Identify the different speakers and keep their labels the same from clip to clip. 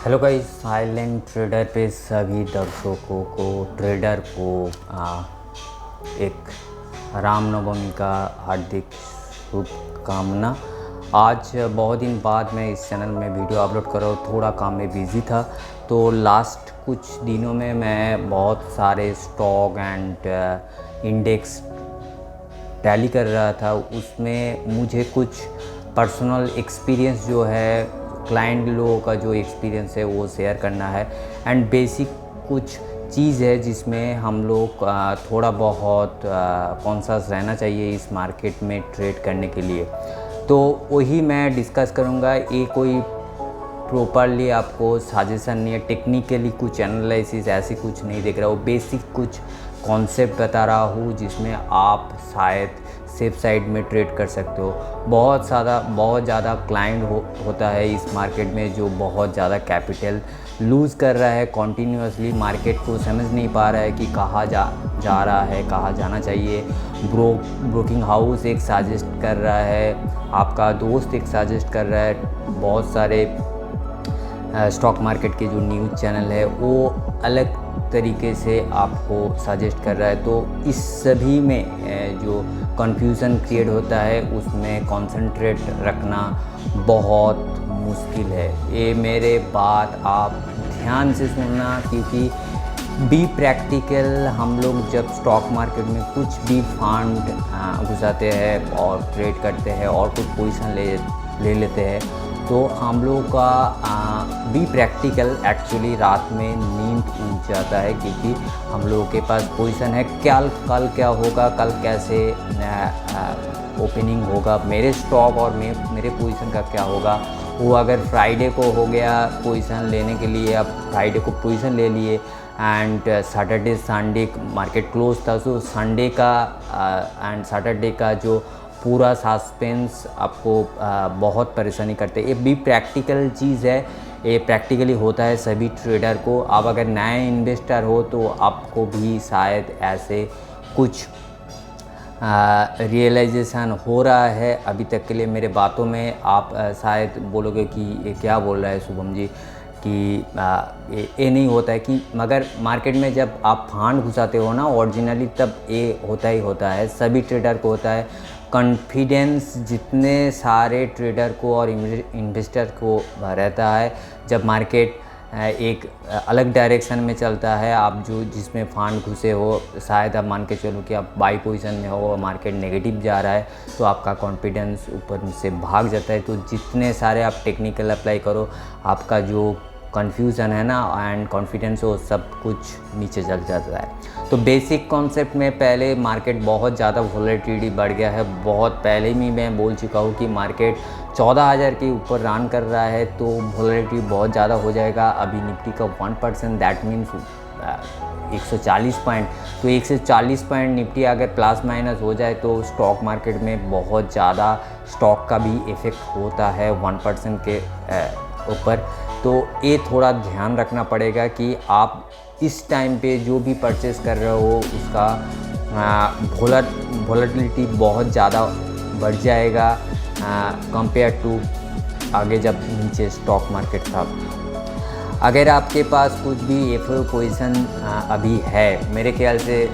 Speaker 1: Hello guys, silent trader पे सभी दर्शकों को ट्रेडर को एक रामनवमी का हार्दिक शुभकामना। आज बहुत दिन बाद मैं इस चैनल में वीडियो अपलोड कर रहा हूँ। थोड़ा काम में बिज़ी था, तो लास्ट कुछ दिनों में मैं बहुत सारे स्टॉक एंड इंडेक्स टैली कर रहा था। उसमें मुझे कुछ पर्सनल एक्सपीरियंस जो है, क्लाइंट लोगों का जो एक्सपीरियंस है वो शेयर करना है। एंड बेसिक कुछ चीज़ है जिसमें हम लोग थोड़ा बहुत कॉन्शियस रहना चाहिए इस मार्केट में ट्रेड करने के लिए। तो वही मैं डिस्कस करूँगा। ये कोई प्रॉपरली आपको सजेशन नहीं है, टेक्निकली कुछ एनालिसिस ऐसी कुछ नहीं देख रहा हूँ। बेसिक कुछ कॉन्सेप्ट बता रहा हूँ जिसमें आप शायद सेफ साइड में ट्रेड कर सकते हो। बहुत ज़्यादा क्लाइंट होता है इस मार्केट में जो बहुत ज़्यादा कैपिटल लूज़ कर रहा है कॉन्टीन्यूसली। मार्केट को समझ नहीं पा रहा है कि कहाँ जा रहा है, कहाँ जाना चाहिए। ब्रोकिंग हाउस एक सजेस्ट कर रहा है, आपका दोस्त एक सजेस्ट कर रहा है, बहुत सारे स्टॉक मार्केट के जो न्यूज़ चैनल है वो अलग तरीके से आपको सजेस्ट कर रहा है। तो इस सभी में जो कन्फ्यूज़न क्रिएट होता है उसमें कंसंट्रेट रखना बहुत मुश्किल है। ये मेरे बात आप ध्यान से सुनना, क्योंकि बी प्रैक्टिकल। हम लोग जब स्टॉक मार्केट में कुछ भी फंड घुसाते हैं और ट्रेड करते हैं और कुछ पोजीशन ले लेते हैं, तो हम लोग का बी प्रैक्टिकल एक्चुअली रात में नींद उड़ जाता है, क्योंकि हम लोगों के पास पोजीशन है कल क्या होगा, कल कैसे ओपनिंग होगा, मेरे स्टॉक और मेरे पोजीशन का क्या होगा। वो अगर फ्राइडे को हो गया पोजीशन लेने के लिए, आप फ्राइडे को पोजीशन ले लिए and Saturday Sunday market close था, तो संडे का एंड सैटरडे का जो पूरा सस्पेंस आपको बहुत परेशानी करते हैं। ये भी प्रैक्टिकल चीज़ है, ये प्रैक्टिकली होता है सभी ट्रेडर को। आप अगर नए इन्वेस्टर हो तो आपको भी शायद ऐसे कुछ रियलाइजेशन हो रहा है। अभी तक के लिए मेरे बातों में आप शायद बोलोगे कि ये क्या बोल रहा है शुभम जी, कि ये नहीं होता है कि, मगर मार्केट में जब आप फंड घुसाते हो ना ओरिजिनली, तब ये होता है, सभी ट्रेडर को होता है। कॉन्फिडेंस जितने सारे ट्रेडर को और इन्वेस्टर को रहता है, जब मार्केट एक अलग डायरेक्शन में चलता है, आप जिसमें फंड घुसे हो, शायद आप मान के चलो कि आप बाई पोजीशन में हो, मार्केट नेगेटिव जा रहा है, तो आपका कॉन्फिडेंस ऊपर से भाग जाता है। तो जितने सारे आप टेक्निकल अप्लाई करो, आपका जो कन्फ्यूज़न है ना एंड कॉन्फिडेंस हो, सब कुछ नीचे चल जाता है। तो बेसिक कॉन्सेप्ट में पहले मार्केट बहुत ज़्यादा वोलेटिलिटी बढ़ गया है। बहुत पहले ही मैं बोल चुका हूँ कि मार्केट 14,000 के ऊपर रन कर रहा है, तो वोलेटिलिटी बहुत ज़्यादा हो जाएगा। अभी निफ्टी का 1%, दैट मीन्स 140 पॉइंट, तो 140 पॉइंट निफ्टी अगर प्लस माइनस हो जाए तो स्टॉक मार्केट में बहुत ज़्यादा स्टॉक का भी इफ़ेक्ट होता है 1% के ऊपर। तो ये थोड़ा ध्यान रखना पड़ेगा कि आप इस टाइम पे जो भी परचेज़ कर रहे हो उसका वोलेटिलिटी बहुत ज़्यादा बढ़ जाएगा कंपेयर टू आगे जब नीचे स्टॉक मार्केट था। अगर आपके पास कुछ भी एफ पोजीशन अभी है, मेरे ख्याल से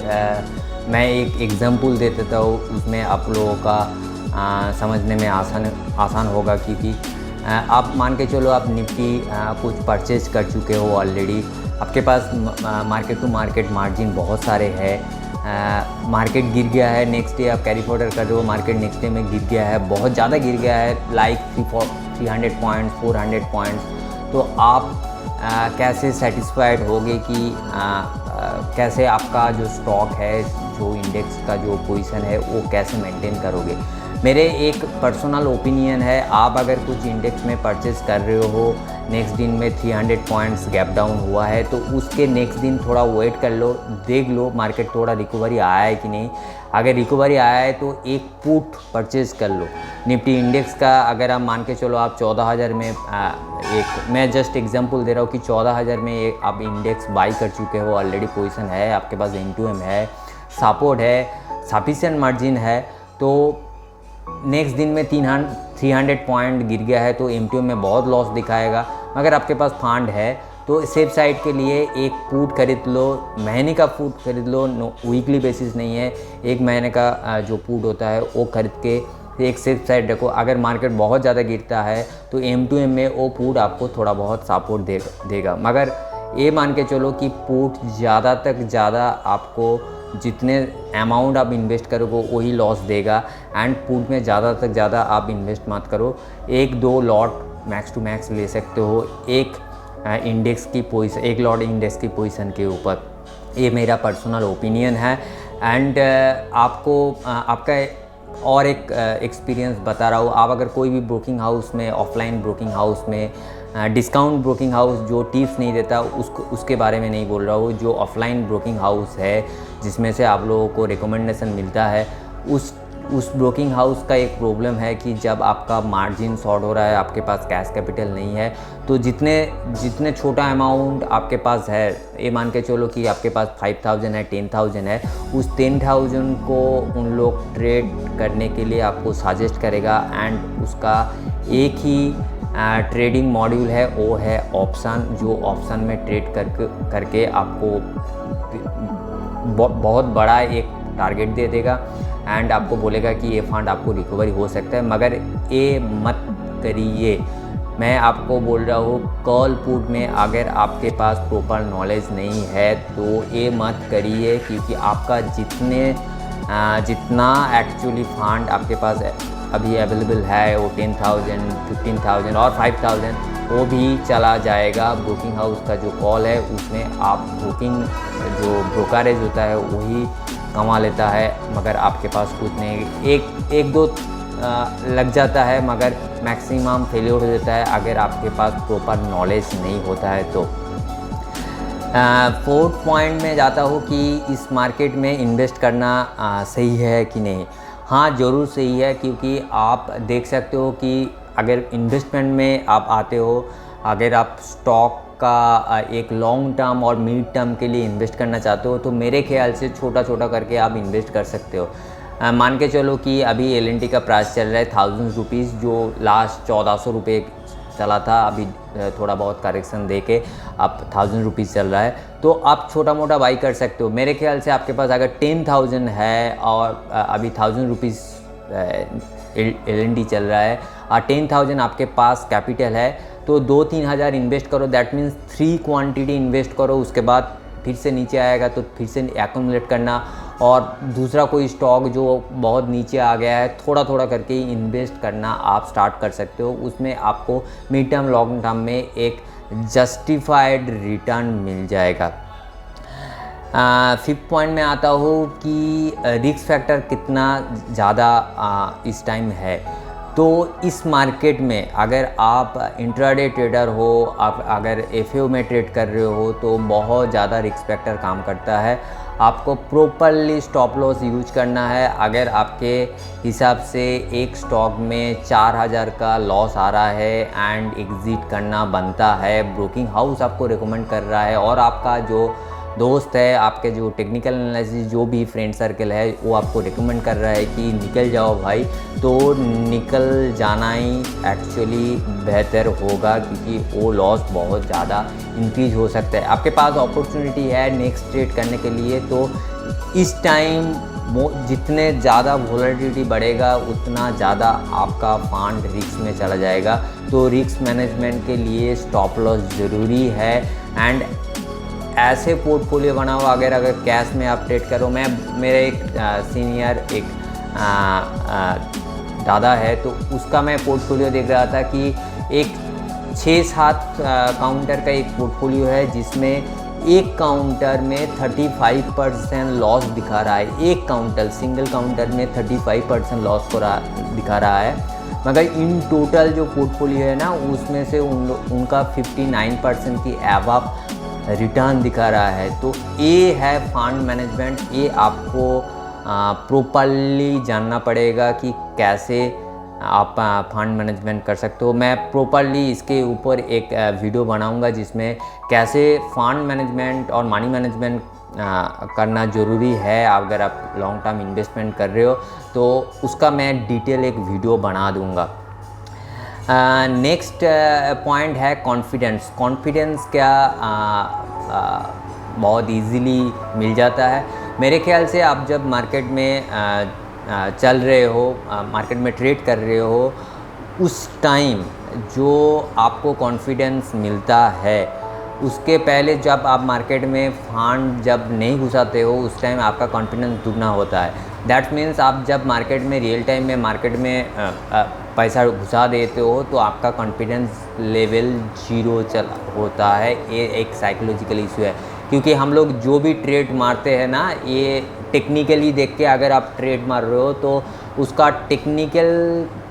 Speaker 1: मैं एक एग्जांपल दे देता हूँ, उसमें आप लोगों का समझने में आसान होगा। क्योंकि आप मान के चलो आप निफ्टी कुछ परचेज कर चुके हो ऑलरेडी, आपके पास मार्केट टू मार्केट मार्जिन बहुत सारे हैं। मार्केट गिर गया है, नेक्स्ट डे आप कैरी फॉरवर्ड कर रहे हो, मार्केट नेक्स्ट डे में गिर गया है, बहुत ज़्यादा गिर गया है, लाइक 300 पॉइंट्स 400 पॉइंट्स। तो आप कैसे सेटिस्फाइड होगे कि कैसे आपका जो स्टॉक है, जो इंडेक्स का जो पोजीशन है, वो कैसे मेंटेन करोगे। मेरे एक पर्सनल ओपिनियन है, आप अगर कुछ इंडेक्स में परचेस कर रहे हो, नेक्स्ट दिन में 300 पॉइंट्स गैप डाउन हुआ है, तो उसके नेक्स्ट दिन थोड़ा वेट कर लो, देख लो मार्केट थोड़ा रिकवरी आया है कि नहीं। अगर रिकवरी आया है तो एक पुट परचेज़ कर लो निफ्टी इंडेक्स का। अगर आप मान के चलो आप 14,000 में मैं जस्ट एग्जांपल दे रहा हूँ कि 14,000 में एक आप इंडेक्स बाई कर चुके हो, ऑलरेडी पोजीशन है, आपके पास M2M है, सपोर्ट है, सफिशिएंट मार्जिन है, तो नेक्स्ट दिन में 300 पॉइंट गिर गया है तो M2M में बहुत लॉस दिखाएगा। मगर आपके पास फंड है तो सेफ साइड के लिए एक पुट खरीद लो, महीने का पुट खरीद लो, वीकली बेसिस नहीं है, एक महीने का जो पुट होता है वो खरीद के एक सेफ साइड रखो। अगर मार्केट बहुत ज़्यादा गिरता है तो M2M में वो पुट आपको थोड़ा बहुत सपोर्ट देगा। मगर ये मान के चलो कि पुट ज़्यादा तक ज़्यादा आपको जितने अमाउंट आप इन्वेस्ट करोगे वही लॉस देगा। एंड पुट में ज़्यादा तक ज़्यादा आप इन्वेस्ट मत करो, 1-2 लॉट मैक्स टू मैक्स ले सकते हो एक इंडेक्स की पोजीशन, एक लॉट इंडेक्स की पोजीशन के ऊपर। ये मेरा पर्सनल ओपिनियन है। एंड आपको आपका और एक एक्सपीरियंस बता रहा हूँ, आप अगर कोई भी ब्रोकिंग हाउस में, ऑफलाइन ब्रोकिंग हाउस में, डिस्काउंट ब्रोकिंग हाउस जो टिप्स नहीं देता उसके बारे में नहीं बोल रहा हूँ, जो ऑफलाइन ब्रोकिंग हाउस है जिसमें से आप लोगों को रिकमेंडेशन मिलता है, उस ब्रोकिंग हाउस का एक प्रॉब्लम है कि जब आपका मार्जिन शॉर्ट हो रहा है, आपके पास कैश कैपिटल नहीं है, तो जितने छोटा अमाउंट आपके पास है, ये मान के चलो कि आपके पास 5000 है, 10,000 है, उस 10,000 को उन लोग ट्रेड करने के लिए आपको सजेस्ट करेगा। एंड उसका एक ही ट्रेडिंग मॉड्यूल है, वो है ऑप्शन, जो ऑप्शन में ट्रेड करके आपको बहुत बड़ा एक टारगेट दे देगा एंड आपको बोलेगा कि ये फंड आपको रिकवरी हो सकता है। मगर ये मत करिए, मैं आपको बोल रहा हूँ, कॉल पुट में अगर आपके पास प्रॉपर नॉलेज नहीं है तो ये मत करिए, क्योंकि आपका जितना एक्चुअली फंड आपके पास अभी अवेलेबल है वो 10,000, 15,000 और 5,000 वो भी चला जाएगा। ब्रोकिंग हाउस का जो कॉल है उसमें आप ब्रोकिंग जो ब्रोकरेज होता है वही कमा लेता है, मगर आपके पास कुछ नहीं, एक दो लग जाता है मगर मैक्सिमम फेलियर हो जाता है अगर आपके पास प्रॉपर नॉलेज नहीं होता है। तो 4th पॉइंट में जाता हूँ कि इस मार्केट में इन्वेस्ट करना सही है कि नहीं। हाँ, ज़रूर सही है, क्योंकि आप देख सकते हो कि अगर इन्वेस्टमेंट में आप आते हो, अगर आप स्टॉक का एक लॉन्ग टर्म और मिड टर्म के लिए इन्वेस्ट करना चाहते हो तो मेरे ख्याल से छोटा छोटा करके आप इन्वेस्ट कर सकते हो। मान के चलो कि अभी LNT का प्राइस चल रहा है 1000 रुपीज़, जो लास्ट 1400 रुपये चला था, अभी थोड़ा बहुत करेक्शन दे के अब 1000 रुपीज़ चल रहा है, तो आप छोटा मोटा बाई कर सकते हो। मेरे ख्याल से आपके पास अगर 10,000 है और अभी 1000 रुपीज़ LNT चल रहा है और 10,000 आपके पास कैपिटल है तो 2-3 हज़ार इन्वेस्ट करो, दैट मीन्स 3 क्वांटिटी इन्वेस्ट करो, उसके बाद फिर से नीचे आएगा तो फिर से एक्यूमुलेट करना, और दूसरा कोई स्टॉक जो बहुत नीचे आ गया है थोड़ा थोड़ा करके ही इन्वेस्ट करना आप स्टार्ट कर सकते हो। उसमें आपको मिड टर्म लॉन्ग टर्म में एक जस्टिफाइड रिटर्न मिल जाएगा। 5th पॉइंट में आता हूँ कि रिस्क फैक्टर कितना ज़्यादा इस टाइम है। तो इस मार्केट में अगर आप इंट्राडे ट्रेडर हो, आप अगर FAO में ट्रेड कर रहे हो तो बहुत ज़्यादा रिस्क फैक्टर काम करता है। आपको प्रॉपरली स्टॉप लॉस यूज करना है। अगर आपके हिसाब से एक स्टॉक में 4000 का लॉस आ रहा है एंड एग्ज़िट करना बनता है, ब्रोकिंग हाउस आपको रिकमेंड कर रहा है और आपका जो दोस्त है, आपके जो टेक्निकल एनालिसिस जो भी फ्रेंड सर्कल है वो आपको रिकमेंड कर रहा है कि निकल जाओ भाई, तो निकल जाना ही एक्चुअली बेहतर होगा, क्योंकि वो लॉस बहुत ज़्यादा इंक्रीज हो सकता है। आपके पास अपॉर्चुनिटी है नेक्स्ट ट्रेड करने के लिए, तो इस टाइम जितने ज़्यादा वोलेटिलिटी बढ़ेगा उतना ज़्यादा आपका फंड रिस्क में चला जाएगा। तो रिस्क मैनेजमेंट के लिए स्टॉप लॉस ज़रूरी है। एंड ऐसे पोर्टफोलियो बनाओ, अगर कैश में आप ट्रेड करो। मेरे एक सीनियर एक दादा है, तो उसका मैं पोर्टफोलियो देख रहा था कि एक 6-7 काउंटर का एक पोर्टफोलियो है जिसमें एक काउंटर में 35% लॉस दिखा रहा है। एक काउंटर, सिंगल काउंटर में 35% लॉस को दिखा रहा है, मगर इन टोटल जो पोर्टफोलियो है ना उसमें से उनका 59% की एवब रिटर्न दिखा रहा है। तो ये है फंड मैनेजमेंट। ये आपको प्रॉपरली जानना पड़ेगा कि कैसे आप फंड मैनेजमेंट कर सकते हो। मैं प्रॉपरली इसके ऊपर एक वीडियो बनाऊंगा जिसमें कैसे फंड मैनेजमेंट और मनी मैनेजमेंट करना ज़रूरी है। अगर आप लॉन्ग टर्म इन्वेस्टमेंट कर रहे हो तो उसका मैं डिटेल एक वीडियो बना दूंगा। नेक्स्ट पॉइंट है कॉन्फिडेंस। कॉन्फिडेंस क्या बहुत इजीली मिल जाता है। मेरे ख्याल से आप जब मार्केट में चल रहे हो, मार्केट में ट्रेड कर रहे हो, उस टाइम जो आपको कॉन्फिडेंस मिलता है, उसके पहले जब आप मार्केट में फंड जब नहीं घुसाते हो, उस टाइम आपका कॉन्फिडेंस दुगना होता है। दैट मीन्स आप जब मार्केट में रियल टाइम में मार्केट में पैसा घुसा देते हो तो आपका कॉन्फिडेंस लेवल 0 होता है। ये एक साइकोलॉजिकल इशू है, क्योंकि हम लोग जो भी ट्रेड मारते हैं ना, ये टेक्निकली देख के अगर आप ट्रेड मार रहे हो तो उसका टेक्निकल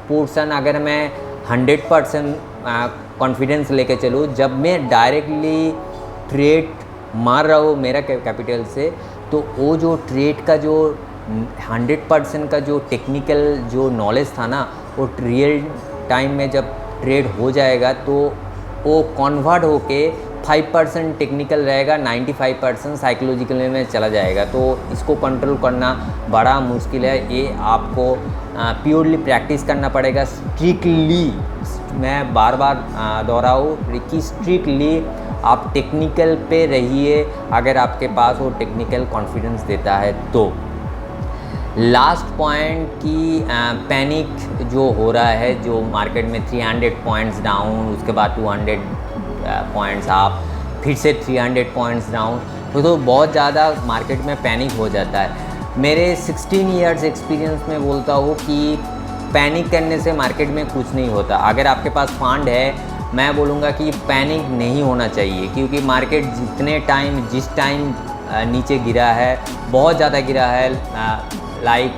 Speaker 1: पोर्शन अगर मैं 100% कॉन्फिडेंस लेके चलूँ, जब मैं डायरेक्टली ट्रेड मार रहा हूँ मेरा कैपिटल से, तो वो जो ट्रेड का जो 100% का जो टेक्निकल जो नॉलेज था ना, वो रियल टाइम में जब ट्रेड हो जाएगा तो वो कन्वर्ट होके 5% टेक्निकल रहेगा, 95% साइकोलॉजिकल में चला जाएगा। तो इसको कंट्रोल करना बड़ा मुश्किल है। ये आपको प्योरली प्रैक्टिस करना पड़ेगा स्ट्रिक्टली। मैं बार बार दोहराऊँ कि स्ट्रिक्टली आप टेक्निकल पे रहिए अगर आपके पास वो टेक्निकल कॉन्फिडेंस देता है तो। लास्ट पॉइंट की पैनिक जो हो रहा है, जो मार्केट में 300 पॉइंट्स डाउन, उसके बाद 200 पॉइंट्स अप, फिर से 300 पॉइंट्स डाउन, तो बहुत ज़्यादा मार्केट में पैनिक हो जाता है। मेरे 16 इयर्स एक्सपीरियंस में बोलता हूँ कि पैनिक करने से मार्केट में कुछ नहीं होता। अगर आपके पास फंड है, मैं बोलूँगा कि पैनिक नहीं होना चाहिए, क्योंकि मार्केट जिस टाइम नीचे गिरा है, बहुत ज़्यादा गिरा है, लाइक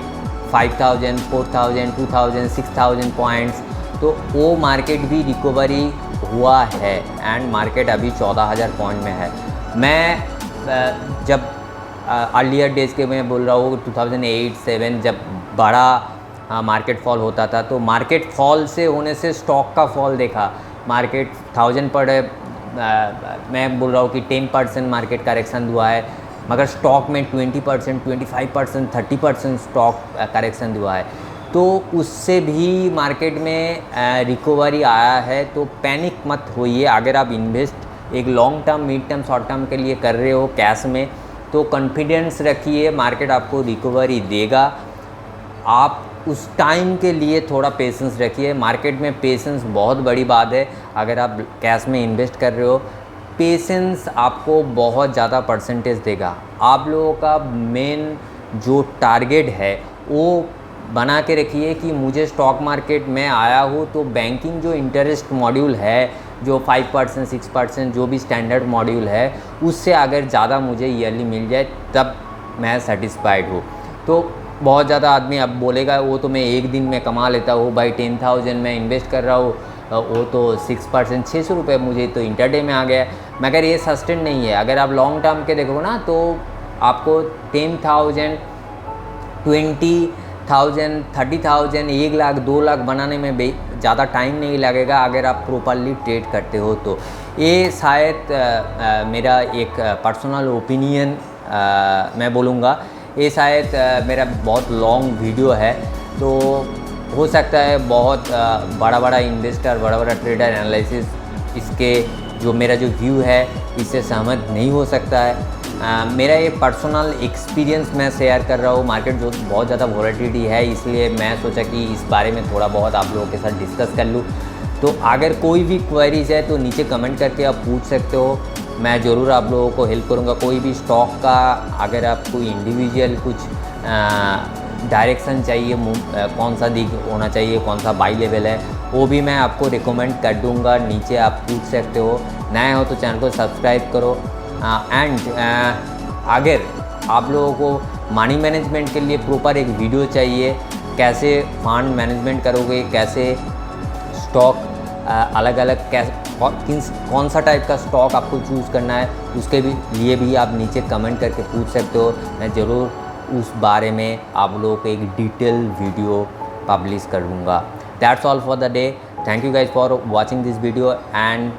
Speaker 1: 5000, 4000, 2000, 6000 पॉइंट्स, तो वो मार्केट भी रिकवरी हुआ है एंड मार्केट अभी 14000 पॉइंट में है। मैं जब अर्लियर डेज़ के मैं बोल रहा हूँ 2008-7 जब बड़ा मार्केट फॉल होता था, तो मार्केट फॉल से होने से स्टॉक का फॉल देखा। मार्केट 1000 पर मैं बोल रहा हूँ कि 10% मार्केट करेक्शन हुआ है, मगर स्टॉक में 20%, 25%, 30% स्टॉक करेक्शन हुआ है। तो उससे भी मार्केट में रिकवरी आया है। तो पैनिक मत होइए। अगर आप इन्वेस्ट एक long term, mid term, short term के लिए कर रहे हो कैश में, तो कॉन्फिडेंस रखिए, मार्केट आपको रिकवरी देगा। आप उस टाइम के लिए थोड़ा पेशेंस रखिए। मार्केट में पेशेंस बहुत बड़ी बात है। अगर आप कैश में इन्वेस्ट कर रहे हो, पेशेंस आपको बहुत ज़्यादा परसेंटेज देगा। आप लोगों का मेन जो टारगेट है वो बना के रखिए कि मुझे स्टॉक मार्केट में आया हूँ तो बैंकिंग जो इंटरेस्ट मॉड्यूल है, जो 5%, 6% जो भी स्टैंडर्ड मॉड्यूल है, उससे अगर ज़्यादा मुझे ईयरली मिल जाए तब मैं सेटिस्फाइड हूँ। तो बहुत ज़्यादा आदमी अब बोलेगा वो तो मैं एक दिन में कमा लेता हूँ भाई, 10,000 में इन्वेस्ट कर रहा हूँ, वो तो 6%, 600 रुपये मुझे तो इंटरडे में आ गया। मगर ये सस्टेन नहीं है। अगर आप लॉन्ग टर्म के देखो ना, तो आपको 10,000, 20,000, 30,000, 1 लाख, 2 लाख बनाने में ज़्यादा टाइम नहीं लगेगा अगर आप प्रॉपरली ट्रेड करते हो तो। ये शायद मेरा एक पर्सनल ओपिनियन मैं बोलूँगा। ये शायद मेरा बहुत लॉन्ग वीडियो है, तो हो सकता है बहुत बड़ा बड़ा इन्वेस्टर, बड़ा बड़ा ट्रेडर एनालिसिस इसके जो मेरा जो व्यू है इससे सहमत नहीं हो सकता है। मेरा ये पर्सनल एक्सपीरियंस मैं शेयर कर रहा हूँ। मार्केट जो बहुत ज़्यादा वॉलेटिलिटी है, इसलिए मैं सोचा कि इस बारे में थोड़ा बहुत आप लोगों के साथ डिस्कस कर लूँ। तो अगर कोई भी क्वेरीज है तो नीचे कमेंट करके आप पूछ सकते हो, मैं ज़रूर आप लोगों को हेल्प करूँगा। कोई भी स्टॉक का अगर आपको इंडिविजुअल कुछ डायरेक्शन चाहिए, कौन सा दिग होना चाहिए, कौन सा बाई लेवल है, वो भी मैं आपको रिकमेंड कर दूँगा। नीचे आप पूछ सकते हो। नए हो तो चैनल को सब्सक्राइब करो। एंड अगर आप लोगों को मनी मैनेजमेंट के लिए प्रॉपर एक वीडियो चाहिए, कैसे फंड मैनेजमेंट करोगे, कैसे स्टॉक अलग अलग कौन सा टाइप का स्टॉक आपको चूज़ करना है, उसके लिए भी आप नीचे कमेंट करके पूछ सकते हो। मैं ज़रूर उस बारे में आप लोगों को एक डिटेल वीडियो पब्लिश करूँगा। That's all for the day. Thank you guys for watching this video and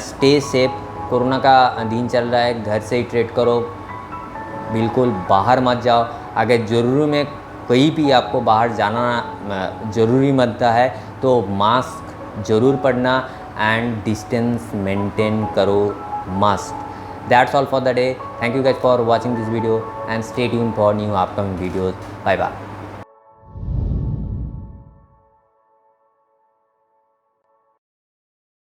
Speaker 1: stay safe. Corona का दिन चल रहा है, घर से ही ट्रेड करो, बिल्कुल बाहर मत जाओ। अगर ज़रूरी में कहीं भी आपको बाहर जाना ज़रूरी बनता है तो मास्क ज़रूर पढ़ना एंड डिस्टेंस मेंटेन करो must. That's all for the day. Thank you guys for watching this video and stay tuned for new upcoming videos. Bye bye.